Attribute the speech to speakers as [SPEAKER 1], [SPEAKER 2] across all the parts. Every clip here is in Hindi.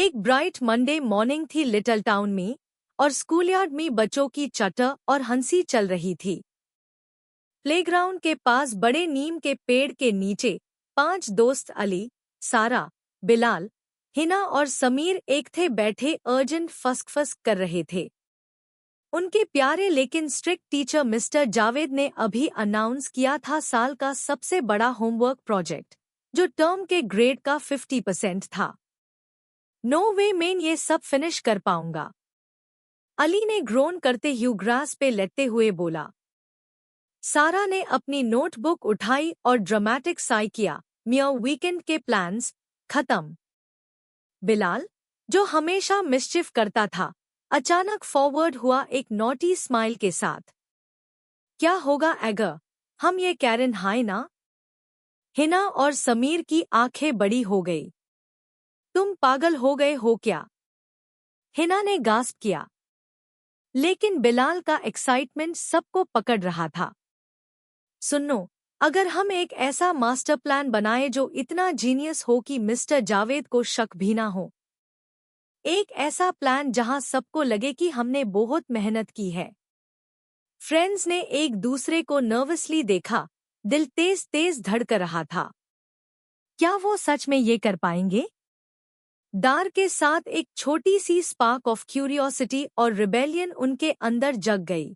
[SPEAKER 1] एक ब्राइट मंडे मॉर्निंग थी लिटिल टाउन में, और स्कूलयार्ड में बच्चों की चटर और हंसी चल रही थी। प्लेग्राउंड के पास बड़े नीम के पेड़ के नीचे 5 दोस्त अली, सारा, बिलाल, हिना और समीर एक थे बैठे अर्जेंट फस्क कर रहे थे। उनके प्यारे लेकिन स्ट्रिक्ट टीचर मिस्टर जावेद ने अभी अनाउंस किया था साल का सबसे बड़ा होमवर्क प्रोजेक्ट, जो टर्म के ग्रेड का 50% था। नो वे मैं ये सब फिनिश कर पाऊंगा, अली ने ग्रोन करते हुए ग्रास पे लेटते हुए बोला। सारा ने अपनी नोटबुक उठाई और ड्रामेटिक साई किया, मियाँ वीकेंड के प्लान्स खत्म। बिलाल, जो हमेशा मिस्चिफ करता था, अचानक फॉरवर्ड हुआ एक नॉटी स्माइल के साथ। क्या होगा अगर हम ये कैरन हाय ना? हिना और समीर की आंखें बड़ी हो गई। तुम पागल हो गए हो क्या? हिना ने गास्प किया। लेकिन बिलाल का एक्साइटमेंट सबको पकड़ रहा था। सुनो, अगर हम एक ऐसा मास्टर प्लान बनाए जो इतना जीनियस हो कि मिस्टर जावेद को शक भी ना हो। एक ऐसा प्लान जहां सबको लगे कि हमने बहुत मेहनत की है। फ्रेंड्स ने एक दूसरे को नर्वसली देखा, दिल तेज तेज धड़क रहा था। क्या वो सच में ये कर पाएंगे? डार के साथ एक छोटी सी स्पार्क ऑफ क्यूरियोसिटी और रिबेलियन उनके अंदर जग गई।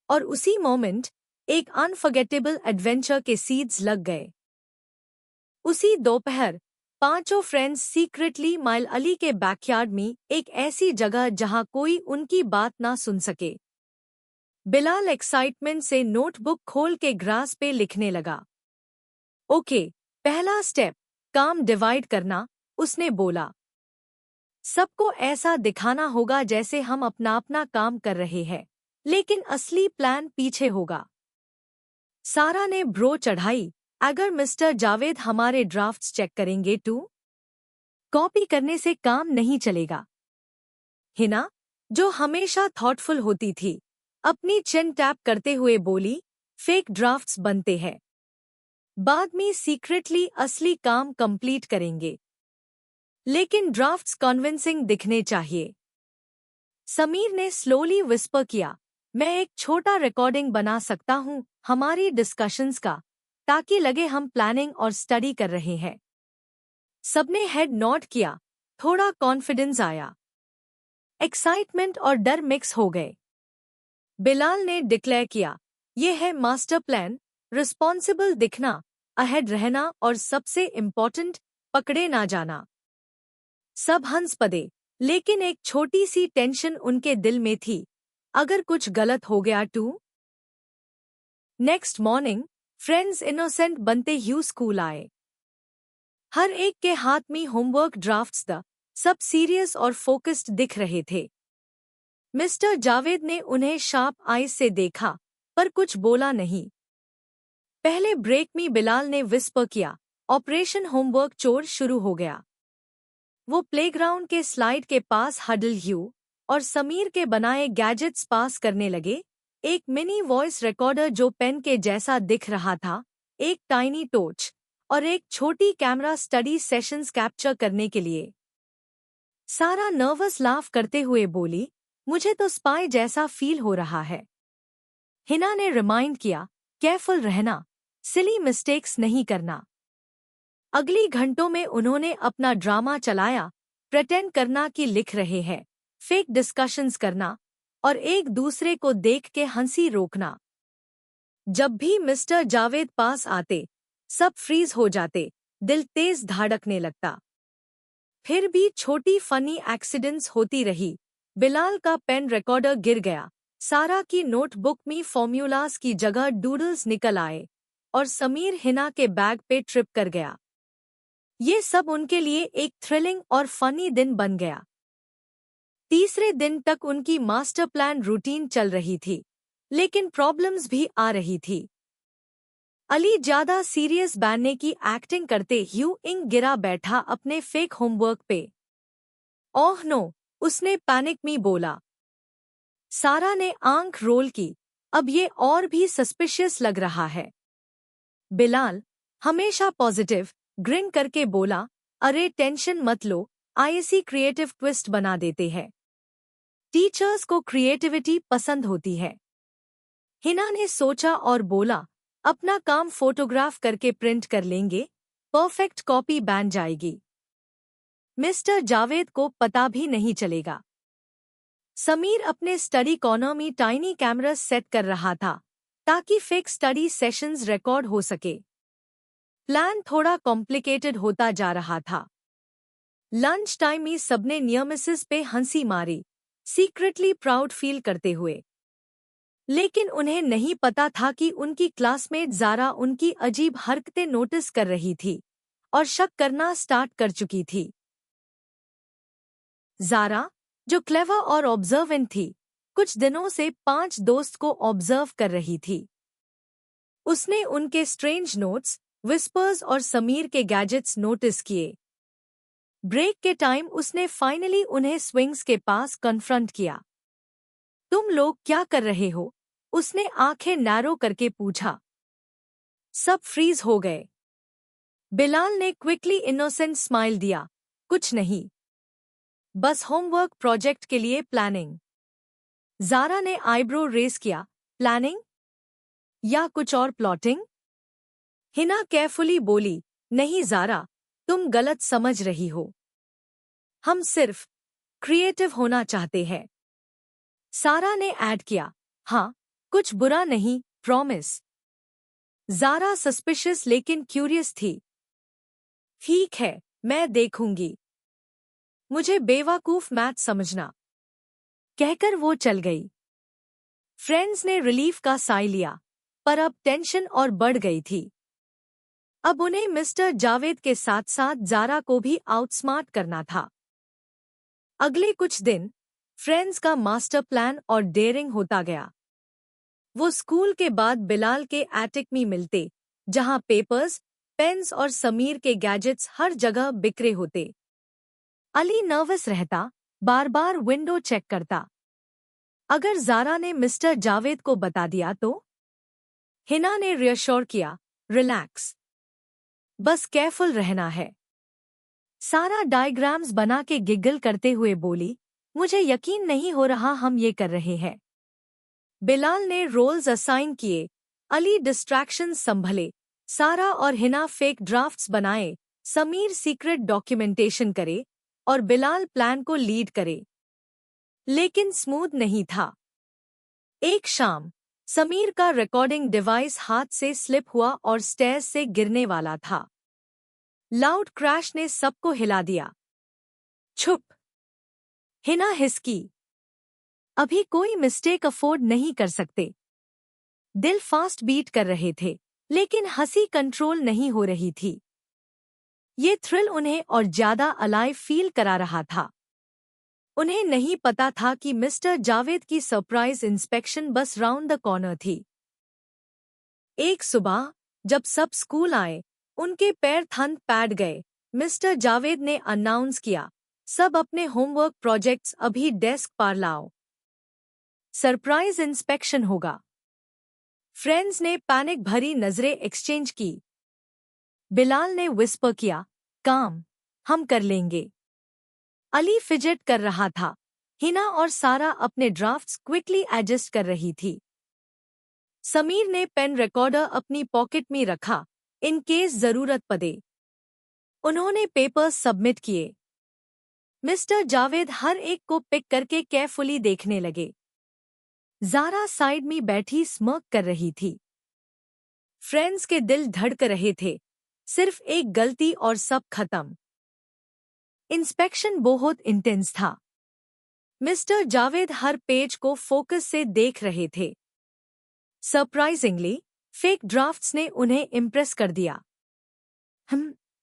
[SPEAKER 1] और उसी मोमेंट एक अनफॉरगेटेबल एडवेंचर के सीड्स लग गए। उसी दोपहर पांचों फ्रेंड्स सीक्रेटली माइल अली के बैकयार्ड में, एक ऐसी जगह जहां कोई उनकी बात ना सुन सके। बिलाल एक्साइटमेंट से नोटबुक खोल के ग्रास पे लिखने लगा। ओके, पहला स्टेप काम डिवाइड करना, उसने बोला। सबको ऐसा दिखाना होगा जैसे हम अपना अपना काम कर रहे हैं, लेकिन असली प्लान पीछे होगा। सारा ने ब्रो चढ़ाई, अगर मिस्टर जावेद हमारे ड्राफ्ट्स चेक करेंगे तो कॉपी करने से काम नहीं चलेगा। हिना, जो हमेशा थॉटफुल होती थी, अपनी चिन टैप करते हुए बोली, फेक ड्राफ्ट्स बनते हैं, बाद में सीक्रेटली असली काम कंप्लीट करेंगे, लेकिन ड्राफ्ट्स कन्विंसिंग दिखने चाहिए। समीर ने स्लोली विस्पर किया, मैं एक छोटा रिकॉर्डिंग बना सकता हूँ हमारी डिस्कशंस का, ताकि लगे हम प्लानिंग और स्टडी कर रहे हैं। सबने हेड नॉड किया, थोड़ा कॉन्फिडेंस आया। एक्साइटमेंट और डर मिक्स हो गए। बिलाल ने डिक्लेयर किया, ये है मास्टर प्लान, रिस्पॉन्सिबल दिखना, अहेड रहना और सबसे इम्पोर्टेंट, पकड़े ना जाना। सब हंस पड़े, लेकिन एक छोटी सी टेंशन उनके दिल में थी, अगर कुछ गलत हो गया तो? नेक्स्ट मॉर्निंग फ्रेंड्स इनोसेंट बनते हुए स्कूल आए। हर एक के हाथ में होमवर्क ड्राफ्ट्स द, सब सीरियस और फोकस्ड दिख रहे थे। मिस्टर जावेद ने उन्हें शार्प आईज से देखा, पर कुछ बोला नहीं। पहले ब्रेक में बिलाल ने विस्पर किया, ऑपरेशन होमवर्क चोर शुरू हो गया। वो प्लेग्राउंड के स्लाइड के पास हडल हुए और समीर के बनाए गैजेट्स पास करने लगे, एक मिनी वॉइस रिकॉर्डर जो पेन के जैसा दिख रहा था, एक टाइनी टॉर्च और एक छोटी कैमरा स्टडी सेशंस कैप्चर करने के लिए। सारा नर्वस लाफ करते हुए बोली, मुझे तो स्पाई जैसा फील हो रहा है। हिना ने रिमाइंड किया, केयरफुल रहना, सिली मिस्टेक्स नहीं करना। अगली घंटों में उन्होंने अपना ड्रामा चलाया, प्रेटेंड करना कि लिख रहे हैं, फेक डिस्कशंस करना और एक दूसरे को देख के हंसी रोकना। जब भी मिस्टर जावेद पास आते, सब फ्रीज हो जाते, दिल तेज धड़कने लगता। फिर भी छोटी फनी एक्सीडेंट्स होती रही। बिलाल का पेन रिकॉर्डर गिर गया, सारा की नोटबुक में फॉर्मूलाज की जगह डूडल्स निकल आए और समीर हिना के बैग पे ट्रिप कर गया। ये सब उनके लिए एक थ्रिलिंग और फनी दिन बन गया। तीसरे दिन तक उनकी मास्टर प्लान रूटीन चल रही थी, लेकिन प्रॉब्लम्स भी आ रही थी। अली ज्यादा सीरियस बनने की एक्टिंग करते हुए गिरा बैठा अपने फेक होमवर्क पे। ओह नो, उसने पैनिक में बोला। सारा ने आंख रोल की, अब ये और भी सस्पिशियस लग रहा है। बिलाल, हमेशा पॉजिटिव, ग्रिन करके बोला, अरे टेंशन मत लो, आईएसी क्रिएटिव ट्विस्ट बना देते हैं। टीचर्स को क्रिएटिविटी पसंद होती है। हिना ने सोचा और बोला, अपना काम फोटोग्राफ करके प्रिंट कर लेंगे, परफेक्ट कॉपी बन जाएगी। मिस्टर जावेद को पता भी नहीं चलेगा। समीर अपने स्टडी कॉर्नर में टाइनी कैमरा सेट कर रहा था ताकि फेक स्टडी सेशंस रिकॉर्ड हो सके। प्लान थोड़ा कॉम्प्लिकेटेड होता जा रहा था। लंच टाइम में सबने नियर मिसेस पे हंसी मारी, सीक्रेटली प्राउड फील करते हुए। लेकिन उन्हें नहीं पता था कि उनकी क्लासमेट ज़ारा उनकी अजीब हरकतें नोटिस कर रही थी और शक करना स्टार्ट कर चुकी थी। ज़ारा, जो क्लेवर और ऑब्जर्वेंट थी, कुछ दिनों से 5 दोस्त को ऑब्जर्व कर रही थी। उसने उनके स्ट्रेंज नोट्स, विस्पर्स और समीर के गैजेट्स नोटिस किए। ब्रेक के टाइम उसने फाइनली उन्हें स्विंग्स के पास कन्फ्रंट किया। तुम लोग क्या कर रहे हो? उसने आंखें नैरो करके पूछा। सब फ्रीज हो गए। बिलाल ने क्विकली इनोसेंट स्माइल दिया, कुछ नहीं, बस होमवर्क प्रोजेक्ट के लिए प्लानिंग। ज़ारा ने आईब्रो रेस किया, प्लानिंग या कुछ और प्लॉटिंग? हिना केयरफुली बोली, नहीं ज़ारा, तुम गलत समझ रही हो। हम सिर्फ क्रिएटिव होना चाहते हैं। सारा ने ऐड किया, हाँ, कुछ बुरा नहीं, प्रॉमिस। ज़ारा सस्पिशियस लेकिन क्यूरियस थी। ठीक है, मैं देखूंगी। मुझे बेवकूफ मैथ समझना, कहकर वो चल गई। फ्रेंड्स ने रिलीफ का साय लिया, पर अब टेंशन और बढ़ गई थी। अब उन्हें मिस्टर जावेद के साथ साथ ज़ारा को भी आउटस्मार्ट करना था। अगले कुछ दिन फ्रेंड्स का मास्टर प्लान और डेयरिंग होता गया। वो स्कूल के बाद बिलाल के एटिक में मिलते, जहां पेपर्स, पेन्स और समीर के गैजेट्स हर जगह बिखरे होते। अली नर्वस रहता, बार बार विंडो चेक करता। अगर ज़ारा ने मिस्टर जावेद को बता दिया तो? हिना ने रियश्योर किया, रिलैक्स, बस केयरफुल रहना है। सारा डायग्राम्स बना के गिगल करते हुए बोली, मुझे यकीन नहीं हो रहा हम ये कर रहे हैं। बिलाल ने रोल्स असाइन किए, अली डिस्ट्रैक्शंस संभले, सारा और हिना फेक ड्राफ्ट्स बनाए, समीर सीक्रेट डॉक्यूमेंटेशन करे और बिलाल प्लान को लीड करे। लेकिन स्मूथ नहीं था। एक शाम समीर का रिकॉर्डिंग डिवाइस हाथ से स्लिप हुआ और स्टेयर्स से गिरने वाला था। लाउड क्रैश ने सबको हिला दिया। छुप, हिना हिसकी। अभी कोई मिस्टेक अफोर्ड नहीं कर सकते। दिल फास्ट बीट कर रहे थे, लेकिन हंसी कंट्रोल नहीं हो रही थी। ये थ्रिल उन्हें और ज्यादा अलाइव फील करा रहा था। उन्हें नहीं पता था कि मिस्टर जावेद की सरप्राइज इंस्पेक्शन बस राउंड द कॉर्नर थी। एक सुबह जब सब स्कूल आए, उनके पैर थंद पैड गए। मिस्टर जावेद ने अनाउंस किया, सब अपने होमवर्क प्रोजेक्ट्स अभी डेस्क पर लाओ, सरप्राइज इंस्पेक्शन होगा। फ्रेंड्स ने पैनिक भरी नजरें एक्सचेंज की। बिलाल ने विस्पर किया, काम, हम कर लेंगे। अली फिजेट कर रहा था। हिना और सारा अपने ड्राफ्ट्स क्विकली एडजस्ट कर रही थी। समीर ने पेन रिकॉर्डर अपनी पॉकेट में रखा, इन केस जरूरत पड़े। उन्होंने पेपर्स सबमिट किए। मिस्टर जावेद हर एक को पिक करके केयरफुली देखने लगे। ज़ारा साइड में बैठी स्मर्क कर रही थी। फ्रेंड्स के दिल धड़क रहे थे, सिर्फ एक गलती और सब खत्म। इंस्पेक्शन बहुत इंटेंस था। मिस्टर जावेद हर पेज को फोकस से देख रहे थे। सरप्राइजिंगली, फेक ड्राफ्ट्स ने उन्हें इम्प्रेस कर दिया।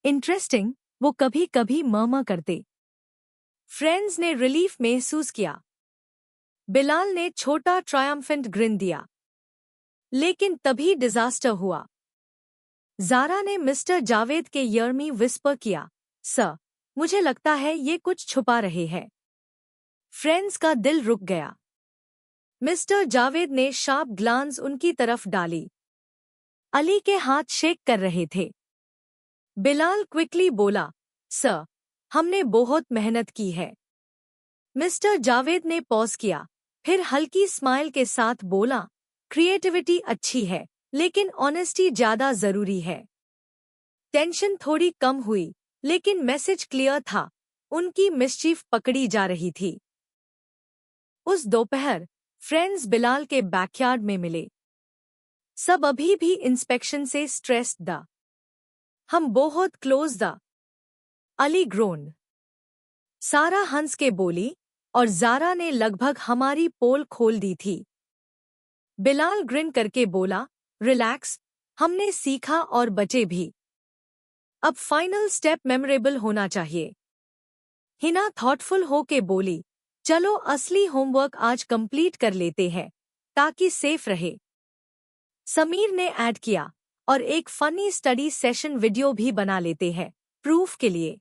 [SPEAKER 1] इंटरेस्टिंग, वो कभी कभी मर्मर करते। फ्रेंड्स ने रिलीफ महसूस किया। बिलाल ने छोटा ट्रायम्फेंट ग्रिन दिया। लेकिन तभी डिजास्टर हुआ। ज़ारा ने मिस्टर जावेद के ईयर में विस्पर किया, सर, मुझे लगता है ये कुछ छुपा रहे हैं। फ्रेंड्स का दिल रुक गया। मिस्टर जावेद ने शार्प ग्लांस उनकी तरफ डाली। अली के हाथ शेक कर रहे थे। बिलाल क्विकली बोला, सर, हमने बहुत मेहनत की है। मिस्टर जावेद ने पॉज किया, फिर हल्की स्माइल के साथ बोला, क्रिएटिविटी अच्छी है, लेकिन ऑनेस्टी ज्यादा जरूरी है। टेंशन थोड़ी कम हुई, लेकिन मैसेज क्लियर था, उनकी मिस्चीफ पकड़ी जा रही थी। उस दोपहर फ्रेंड्स बिलाल के बैकयार्ड में मिले। सब अभी भी इंस्पेक्शन से स्ट्रेस्ड था। हम बहुत क्लोज था। अली ग्रोन। सारा हंस के बोली, और जारा ने लगभग हमारी पोल खोल दी थी। बिलाल ग्रिन करके बोला, रिलैक्स, हमने सीखा और बचे भी। अब फाइनल स्टेप मेमोरेबल होना चाहिए। हिना थॉटफुल हो के बोली, चलो असली होमवर्क आज कंप्लीट कर लेते हैं, ताकि सेफ रहे। समीर ने ऐड किया, और एक फनी स्टडी सेशन वीडियो भी बना लेते हैं, प्रूफ के लिए।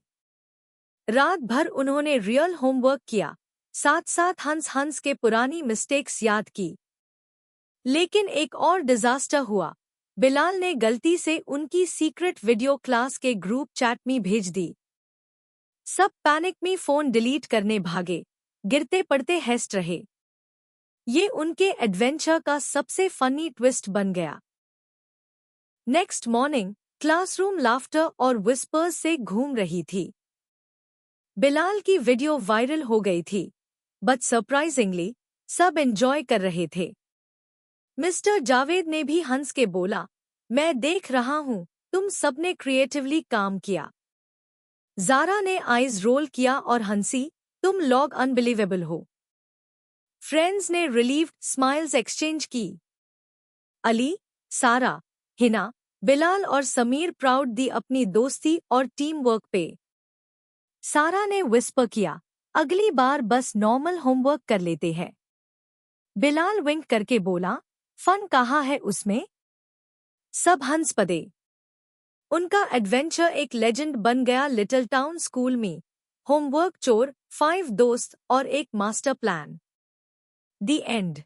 [SPEAKER 1] रात भर उन्होंने रियल होमवर्क किया, साथ साथ हंस हंस के पुरानी मिस्टेक्स याद की। लेकिन एक और डिजास्टर हुआ। बिलाल ने गलती से उनकी सीक्रेट वीडियो क्लास के ग्रुप चैट में भेज दी। सब पैनिक में फोन डिलीट करने भागे, गिरते पड़ते हेस्ट रहे। ये उनके एडवेंचर का सबसे फनी ट्विस्ट बन गया। नेक्स्ट मॉर्निंग क्लासरूम लाफ्टर और विस्पर्स से घूम रही थी। बिलाल की वीडियो वायरल हो गई थी, बट सरप्राइजिंगली सब एंजॉय कर रहे थे। मिस्टर जावेद ने भी हंस के बोला, मैं देख रहा हूँ, तुम सबने क्रिएटिवली काम किया। जारा ने आईज रोल किया और हंसी, तुम लोग अनबिलीवेबल हो। फ्रेंड्स ने रिलीव्ड स्माइल्स एक्सचेंज की। अली, सारा, हिना, बिलाल और समीर प्राउड दी अपनी दोस्ती और टीम वर्क पे। सारा ने विस्पर किया, अगली बार बस नॉर्मल होमवर्क कर लेते हैं। बिलाल विंक करके बोला, फन कहाँ है उसमें? सब हंस पड़े। उनका एडवेंचर एक लेजेंड बन गया लिटिल टाउन स्कूल में। होमवर्क चोर, 5 दोस्त और एक मास्टर प्लान। The and.